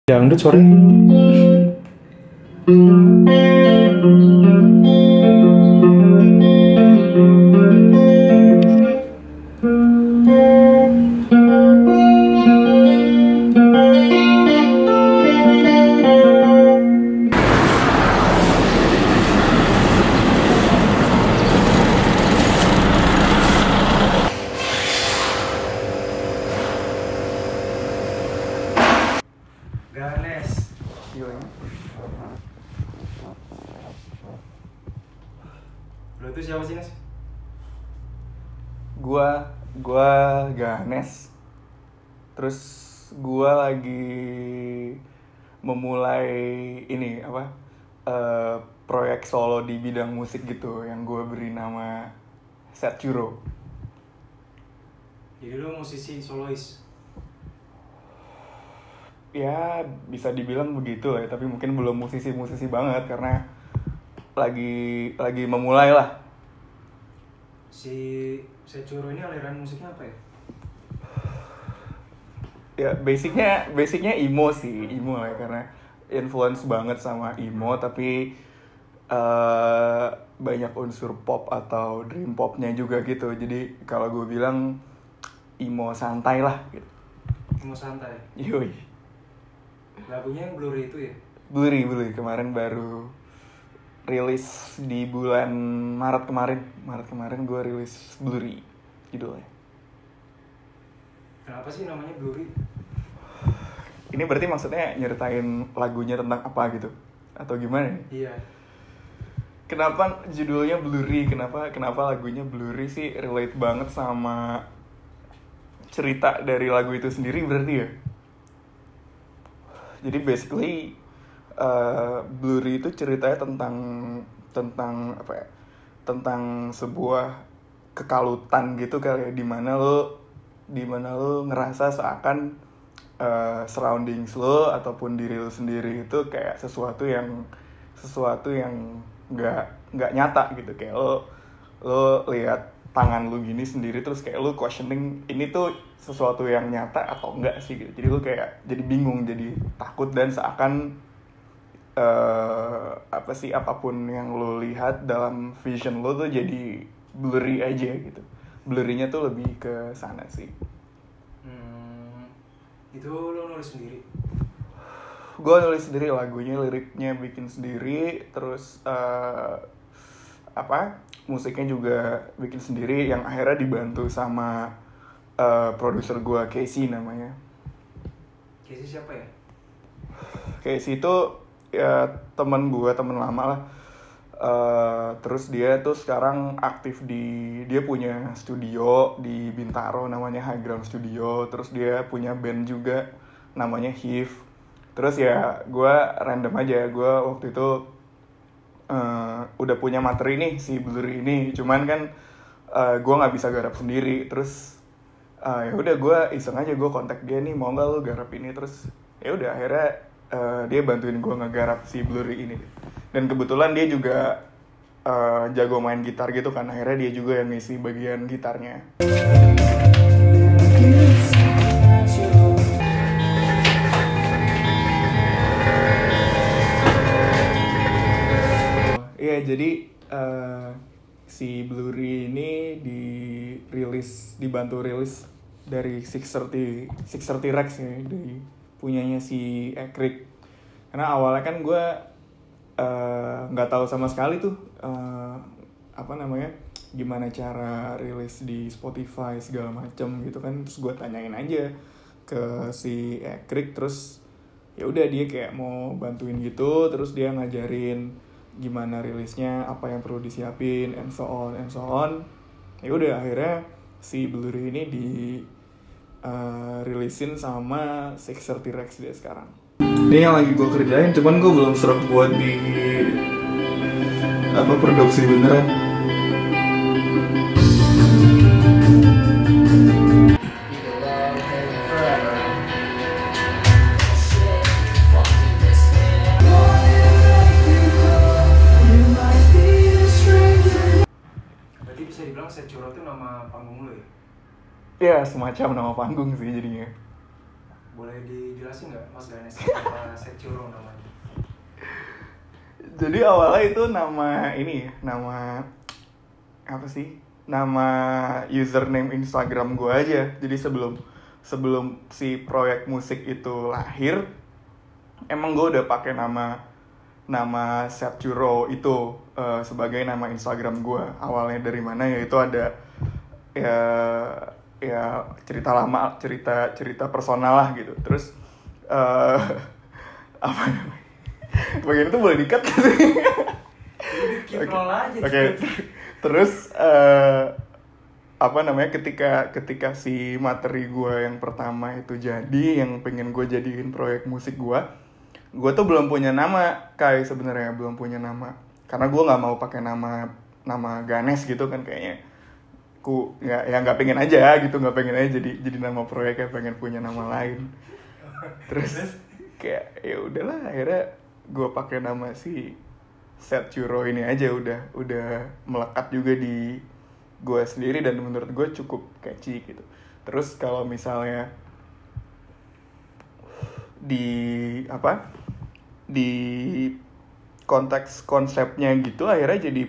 Dangdut sorry. Ganes. Lo itu siapa sih, Nes? Gua Ganes. Terus gua lagi memulai ini proyek solo di bidang musik gitu yang gua beri nama Setjuro. Jadi lo musisi solois. Ya bisa dibilang begitu lah, tapi mungkin belum musisi banget karena lagi memulai lah. Si Setjuro ini aliran musiknya apa ya? Ya basicnya emo lah, karena influence banget sama emo, tapi banyak unsur pop atau dream popnya juga gitu. Jadi kalau gue bilang emo santai lah gitu. Emo santai. Yoi. Lagunya yang Blurry itu ya? Blurry kemarin baru rilis di bulan Maret kemarin gue rilis Blurry judulnya. Kenapa sih namanya Blurry? Ini berarti maksudnya nyeritain lagunya tentang apa gitu atau gimana nih? Iya. Kenapa judulnya Blurry? Kenapa lagunya Blurry sih? Relate banget sama cerita dari lagu itu sendiri berarti ya. Jadi basically Blurry itu ceritanya tentang apa ya? Tentang sebuah kekalutan gitu kali ya, dimana lo ngerasa seakan surroundings lo ataupun diri lo sendiri itu kayak sesuatu yang nggak nyata gitu. Kayak lo lihat tangan lo gini sendiri terus kayak lo questioning ini tuh sesuatu yang nyata atau enggak sih gitu. Jadi lo kayak jadi bingung, jadi takut, dan seakan apapun yang lo lihat dalam vision lo tuh jadi blurry aja gitu. Blurry-nya tuh lebih ke sana sih. Itu lo nulis sendiri? Gue nulis sendiri lagunya, liriknya bikin sendiri, terus musiknya juga bikin sendiri, yang akhirnya dibantu sama produser gue, Casey namanya. Casey siapa ya? Casey itu ya teman lama lah. Terus dia tuh sekarang aktif dia punya studio di Bintaro namanya High Ground Studio. Terus dia punya band juga namanya Hive. Terus ya gue random aja, gue waktu itu udah punya materi nih si Blurry ini, cuman kan gue nggak bisa garap sendiri. Terus ya udah gue iseng aja, gue kontak dia nih, mau nggak lo garap ini. Terus ya udah akhirnya dia bantuin gue ngegarap si Blurry ini. Dan kebetulan dia juga jago main gitar gitu kan, akhirnya dia juga yang ngisi bagian gitarnya. Iya, jadi si Blurry ini dibantu rilis dari 630 Rex ya, dari punyanya si Ekrik. Karena awalnya kan gue nggak tahu sama sekali tuh gimana cara rilis di Spotify segala macem gitu kan. Terus gue tanyain aja ke si Ekrik, terus ya udah dia kayak mau bantuin gitu. Terus dia ngajarin gimana rilisnya, apa yang perlu disiapin, and so on. Ya udah akhirnya si Blurry ini rilisin sama 630 Rex dia sekarang. Ini yang lagi gue kerjain, cuman gue belum serak buat di produksi beneran. Berarti bisa dibilang Setjuro itu nama panggung lo ya? Ya semacam nama panggung sih jadinya. Boleh dijelasin nggak Mas Ganes apa Set Churro namanya? Jadi awalnya itu nama apa sih? Nama username Instagram gue aja. Jadi sebelum si proyek musik itu lahir, emang gue udah pakai nama Set Churro itu sebagai nama Instagram gue. Awalnya dari mana ya, itu ada ya cerita lama, cerita personal lah gitu. Terus apa namanya? Bagian itu boleh di-cut gitu. Oke. Terus apa namanya, ketika si materi gue yang pertama itu jadi, yang pengen gue jadiin proyek musik gue tuh belum punya nama, kayak sebenarnya belum punya nama, karena gue nggak mau pakai nama Ganes gitu kan, kayaknya nggak pengen aja gitu, nggak pengen aja jadi nama proyeknya, pengen punya nama lain. Terus kayak ya udahlah, akhirnya gue pakai nama si Set Churro ini aja, udah melekat juga di gue sendiri dan menurut gue cukup catchy gitu. Terus kalau misalnya di konteks konsepnya gitu, akhirnya jadi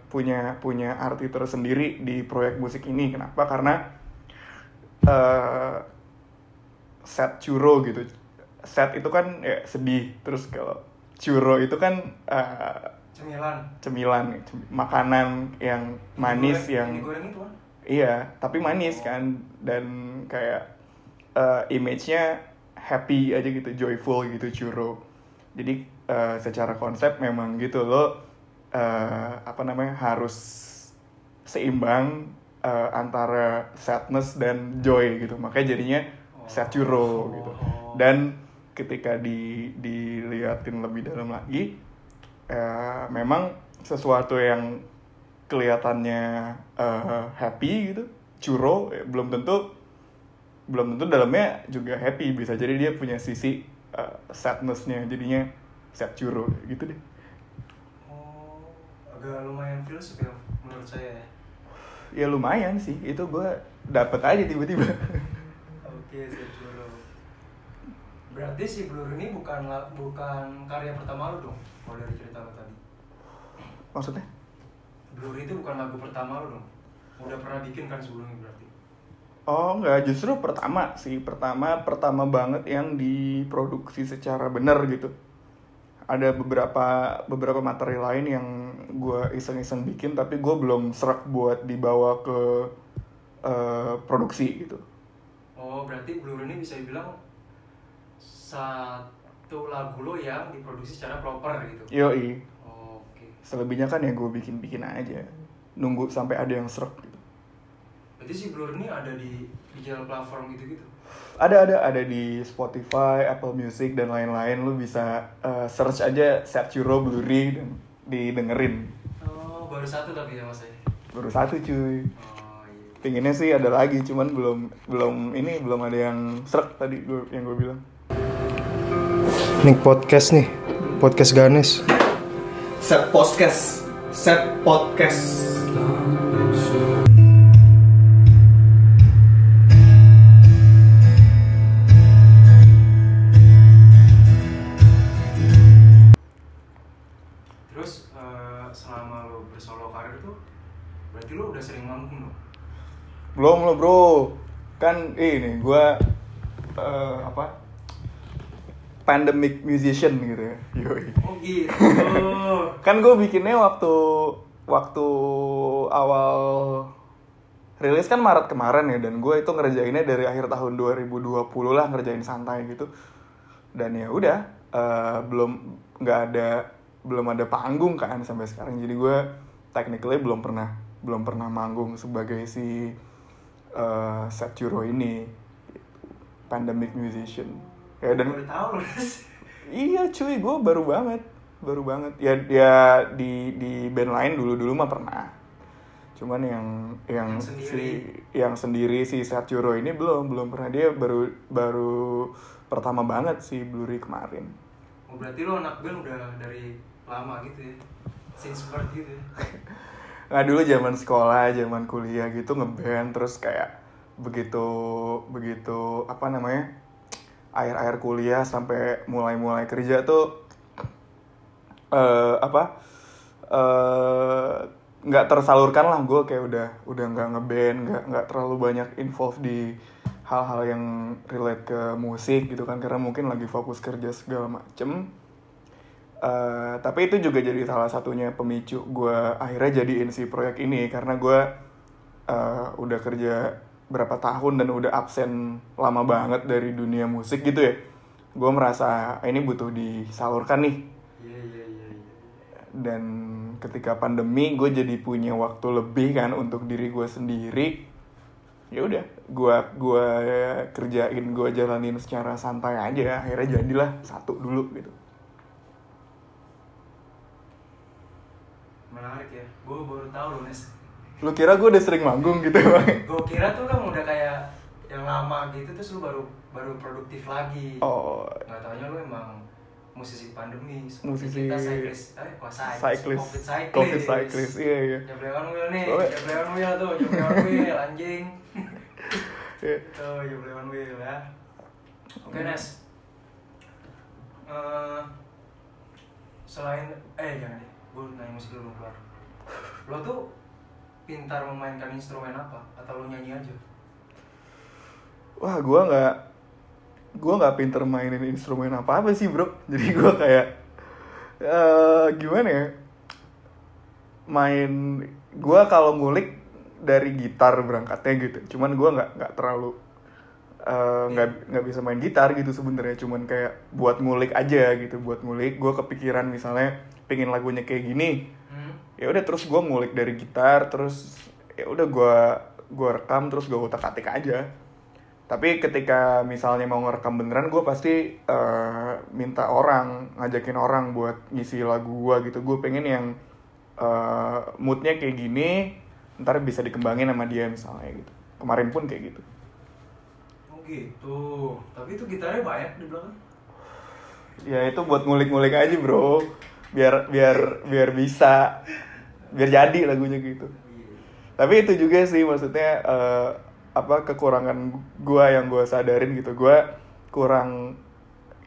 punya arti tersendiri di proyek musik ini. Kenapa? Karena Set Churro gitu. Set itu kan ya sedih, terus kalau churro itu kan cemilan, makanan yang manis, yang digoreng itu kan? Iya, tapi manis kan, dan kayak image-nya happy aja gitu, joyful gitu churro. Jadi secara konsep memang gitu, lo harus seimbang antara sadness dan joy gitu, makanya jadinya Set Churro gitu. Dan ketika dilihatin lebih dalam lagi, memang sesuatu yang kelihatannya happy gitu, churro, belum tentu dalamnya juga happy, bisa jadi dia punya sisi sadness-nya, jadinya Set Churro gitu deh. Agak lumayan filsuf ya menurut saya ya. Ya lumayan sih, itu gue dapet aja tiba-tiba. Oke, Set Churro. Berarti si Blur ini bukan karya pertama lu dong, kalau dari cerita lu tadi. Maksudnya? Blur itu bukan lagu pertama lu dong? Udah pernah bikin kan sebelumnya berarti? Oh enggak, justru pertama banget yang diproduksi secara benar gitu. Ada beberapa materi lain yang gue iseng-iseng bikin, tapi gue belum serak buat dibawa ke produksi gitu. Oh, berarti Blur ini bisa dibilang satu lagu lo yang diproduksi secara proper gitu? Yoi. Oh, oke. Selebihnya kan ya gue bikin aja, nunggu sampai ada yang serak gitu. Berarti si Blur ini ada di digital platform gitu-gitu? Ada di Spotify, Apple Music dan lain-lain. Lu bisa search aja Set Churro Blurry dan didengerin. Oh, baru satu tapi ya Mas ya? Baru satu cuy. Oh iya. Pinginnya sih ada lagi, cuman belum ada yang serak tadi yang gue bilang. Nih podcast Ganes. Set podcast. Terus selama lo bersolo karir tuh, berarti lo udah sering manggung dong? Belum lo bro, kan ini gue pandemic musician gitu ya. Yoi. Oh gitu. Kan gue bikinnya waktu awal rilis kan Maret kemarin ya, dan gue itu ngerjainnya dari akhir tahun 2020 lah, ngerjain santai gitu. Dan ya udah, belum ada panggung kan sampai sekarang. Jadi gue technically belum pernah manggung sebagai si Set Churro ini, pandemic musician. Ya dan baru tahu loh. Iya cuy, gue baru banget ya di band lain dulu mah pernah, cuman yang sendiri si Set Churro ini belum pernah. Dia baru pertama banget si Blurry kemarin. Oh, berarti lo anak band udah dari lama gitu ya, since birth gitu ya? Nah dulu zaman sekolah, zaman kuliah gitu ngeband, terus kayak begitu akhir-akhir kuliah sampai mulai kerja tuh nggak tersalurkan lah. Gue kayak udah nggak ngeband, nggak terlalu banyak involve di hal-hal yang relate ke musik gitu kan, karena mungkin lagi fokus kerja segala macem. Tapi itu juga jadi salah satunya pemicu gue akhirnya jadiin si proyek ini, karena gue udah kerja berapa tahun dan udah absen lama banget dari dunia musik gitu ya. Gue merasa ini butuh disalurkan nih. Dan ketika pandemi gue jadi punya waktu lebih kan untuk diri gue sendiri. Ya udah, gue kerjain, gue jalanin secara santai aja. Akhirnya jadilah satu dulu gitu. Menarik ya, gue baru tahu loh Nes. Lu kira gue udah sering manggung gitu Bang? Gue kira tuh kan udah kayak yang lama gitu, terus lu baru produktif lagi. Oh. Nggak taunya lu emang musisi pandemi, musisi kita COVID cyclist, iya. Jablewan Wheel nih, Jablewan Wheel tuh, Jablewan Wheel anjing. Tuh, Jablewan Wheel ya. Oke Nes. Selain jangan deh, gue nanya musik dulu keluar. Lo tuh pintar memainkan instrumen apa? Atau lo nyanyi aja? Wah, gue nggak pinter mainin instrumen apa sih bro. Jadi gue kayak gimana ya, gue kalau ngulik dari gitar berangkatnya gitu. Cuman gue nggak terlalu nggak bisa main gitar gitu sebenarnya. Cuman kayak buat ngulik aja gitu, buat ngulik. Gue kepikiran misalnya pengen lagunya kayak gini, ya udah terus gue ngulik dari gitar, terus ya udah gue rekam, terus gue utak-atik aja. Tapi ketika misalnya mau ngerekam beneran, gue pasti ngajakin orang buat ngisi lagu gue gitu. Gue pengen yang moodnya kayak gini, ntar bisa dikembangin sama dia misalnya gitu. Kemarin pun kayak gitu. Oh gitu. Tapi itu gitarnya banyak di belakang? Ya itu buat ngulik-ngulik aja bro. Biar bisa, biar jadi lagunya gitu. Tapi itu juga sih maksudnya kekurangan gue yang gue sadarin gitu. Gue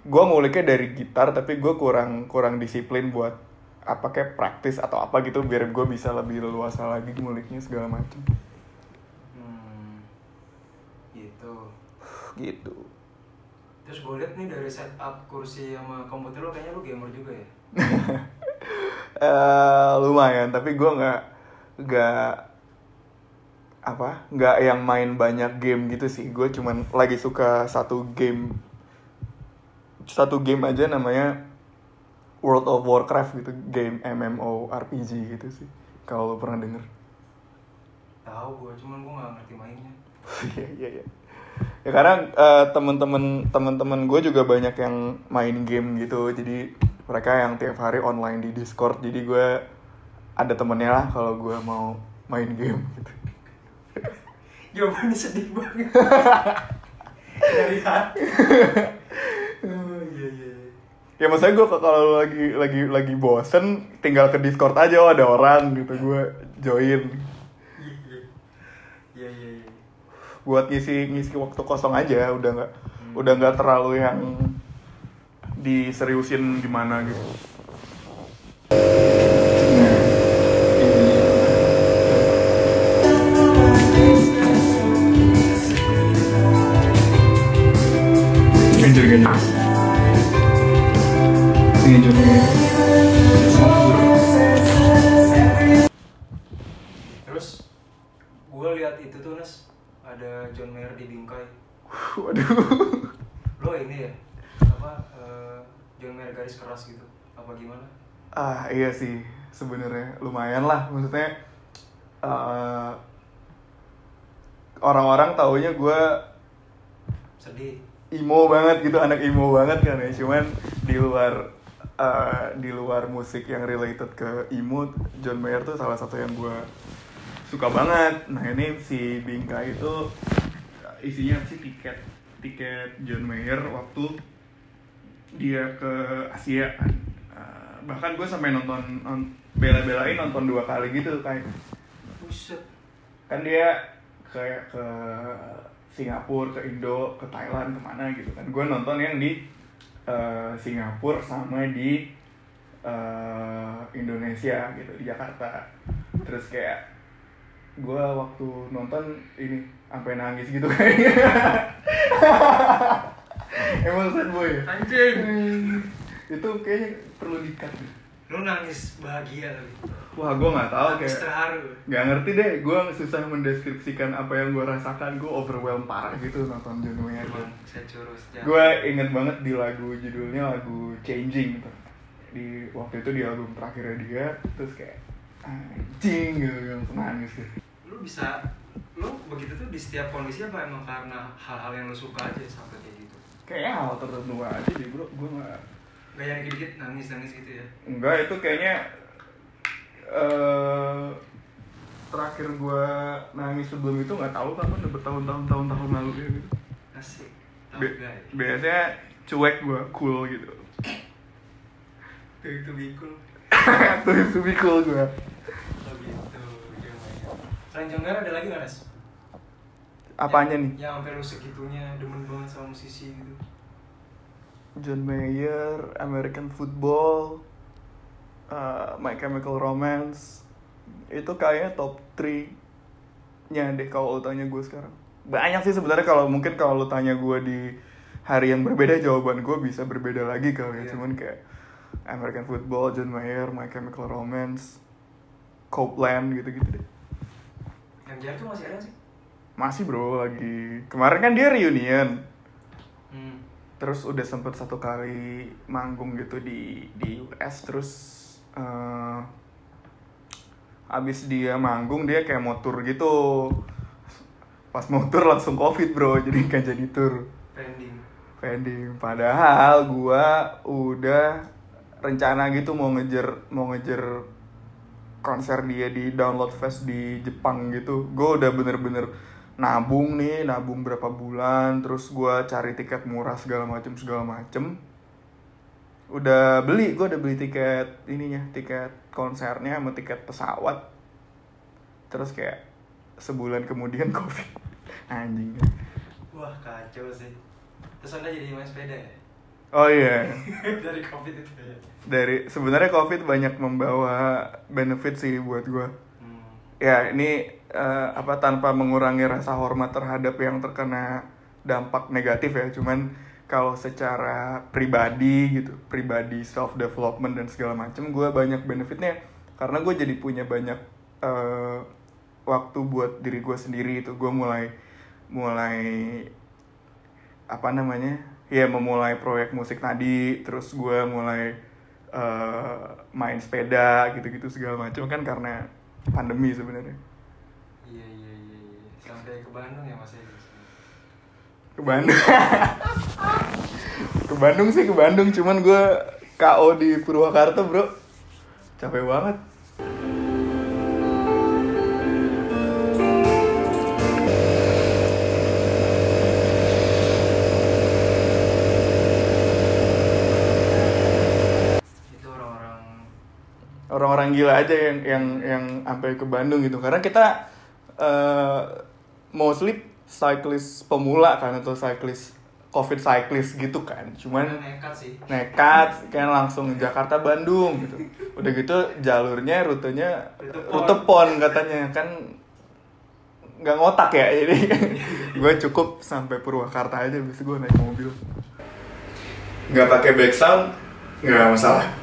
nguliknya dari gitar, tapi gue kurang disiplin buat kayak praktis atau apa gitu, biar gue bisa lebih leluasa lagi nguliknya segala macam. Gitu. Terus gue liat nih dari setup kursi sama komputer lo, kayaknya lo gamer juga ya? Lumayan, tapi gue nggak yang main banyak game gitu sih. Gue cuman lagi suka satu game aja, namanya World of Warcraft gitu, game MMORPG gitu sih, kalau lo pernah denger. Tahu gue, cuman gue nggak ngerti mainnya. Iya. Ya karena teman-teman gue juga banyak yang main game gitu, jadi mereka yang tiap hari online di Discord, jadi gue ada temennya lah kalau gue mau main game gitu. Jawabannya sedih banget. Dari hati. Oh iya. Ya maksudnya gue kalau lagi bosen, tinggal ke Discord aja, ada orang gitu, gue join. Iya. Buat ngisi waktu kosong aja, udah nggak terlalu yang diseriusin gimana gitu. Terus gue lihat itu tuh Nes, ada John Mayer di bingkai. Waduh. Lo ini ya John Mayer garis keras gitu apa gimana? Iya sih, sebenarnya lumayan lah, maksudnya orang-orang taunya gue sedih, emo banget gitu, anak emo banget kan ya. Cuman di luar musik yang related ke emo, John Mayer tuh salah satu yang gue suka banget. Nah ini si bingkai itu isinya sih tiket John Mayer waktu dia ke Asia. Bahkan gue sampai bela-belain nonton 2 kali gitu kayak. Buset. Kan dia kayak ke Singapura, ke Indo, ke Thailand, kemana gitu kan. Gue nonton yang di Singapura sama di Indonesia gitu, di Jakarta. Terus kayak gue waktu nonton ini sampai nangis gitu kayaknya. Emang sad boy ya? Anjing. Itu kayaknya perlu di-cut. Lu nangis bahagia tapi. Wah, gue nggak tahu Nangis kayak. terharu. Nggak ngerti deh, gue susah mendeskripsikan apa yang gue rasakan. Gue overwhelmed parah gitu nonton John Mayer. Emang Sejuro sejati. Gue inget banget di lagu, judulnya lagu Changing gitu. Di waktu itu di album terakhirnya dia, terus kayak anjing gitu, langsung nangis gitu. Lu begitu tuh di setiap kondisi apa emang karena hal-hal yang lu suka aja sampai kayak gitu? Kayaknya hal tertentu aja deh bro, gue nggak. Gak yang dikit-dikit nangis gitu ya? Enggak, itu kayaknya terakhir gue nangis sebelum itu nggak tahu kapan, udah bertahun-tahun lalu ya gitu. Asik. Biasanya cuek gue, cool gitu. Itu cool. Itu cool gue. Oh gitu. Selain John Mayer ada lagi nggak, Res? Apanya nih? Yang sampai lu segitunya demen banget sama musisi gitu. John Mayer, American Football, My Chemical Romance, itu kayaknya top 3-nya deh kalau lo tanya gue sekarang. Banyak sih sebenarnya, kalau lo tanya gue di hari yang berbeda, jawaban gue bisa berbeda lagi kali ya. Yeah. Cuman kayak American Football, John Mayer, My Chemical Romance, Copeland gitu-gitu deh. MJR tuh masih ada sih? Masih bro, lagi. Kemarin kan dia reunion. Hmm. Terus udah sempet 1 kali manggung gitu di US. Terus abis dia manggung, dia kayak mau tour gitu. Pas mau tour langsung COVID bro, jadi gak jadi tour. Pending. Padahal gua udah rencana gitu mau ngejar konser dia di Download Fest di Jepang gitu. Gua udah bener-bener nabung berapa bulan, terus gue cari tiket murah segala macem. Gue udah beli tiket konsernya sama tiket pesawat. Terus kayak sebulan kemudian COVID. Anjing. Wah kacau sih. Terus Anda jadi main sepeda ya? Oh iya. Dari COVID itu ya? Sebenarnya COVID banyak membawa benefit sih buat gue. Ya ini tanpa mengurangi rasa hormat terhadap yang terkena dampak negatif ya, cuman kalau secara pribadi self development dan segala macam, gue banyak benefitnya karena gue jadi punya banyak waktu buat diri gue sendiri. Itu gue mulai memulai proyek musik tadi, terus gue mulai main sepeda gitu segala macam kan karena pandemi sebenarnya. Iya. Sampai ke Bandung ya Mas Edi? Ke Bandung cuman gue KO di Purwakarta bro, capek banget. Itu orang-orang gila aja yang sampai ke Bandung gitu, karena kita mostly cyclist pemula kan, atau COVID cyclist gitu kan. Cuman nekat kan langsung Jakarta Bandung gitu. Udah gitu rutenya rute PON katanya kan, nggak ngotak ya. Jadi gue cukup sampai Purwakarta aja, habis gue naik mobil. Nggak pakai back sound nggak masalah.